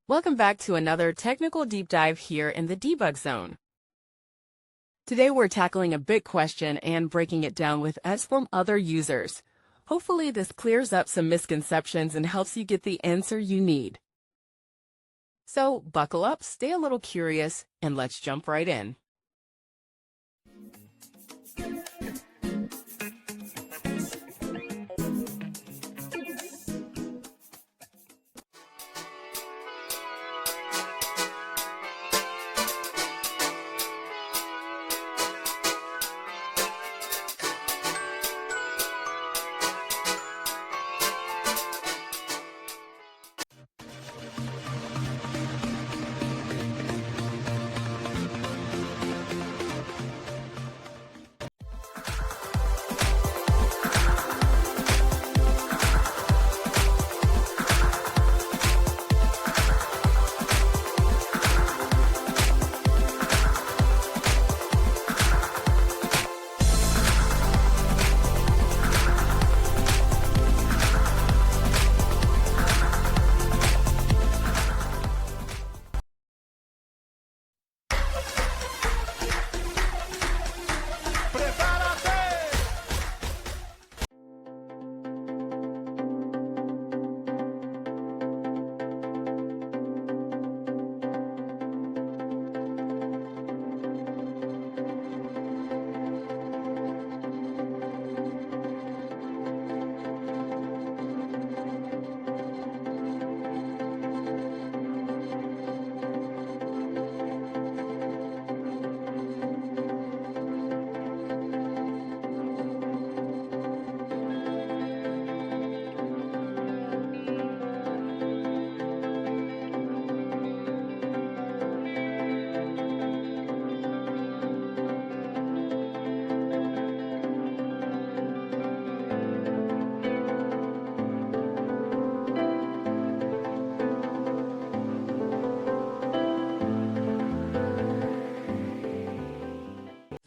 Welcome back to another technical deep dive here in the debug zone. Today we're tackling a big question and breaking it down with us from other users. Hopefully this clears up some misconceptions and helps you get the answer you need. So buckle up, stay a little curious, and let's jump right in.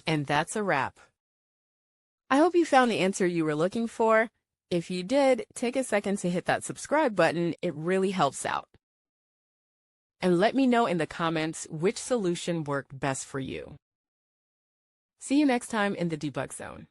And that's a wrap. I hope you found the answer you were looking for. If you did, take a second to hit that subscribe button. It really helps out. And let me know in the comments which solution worked best for you. See you next time in the debug zone.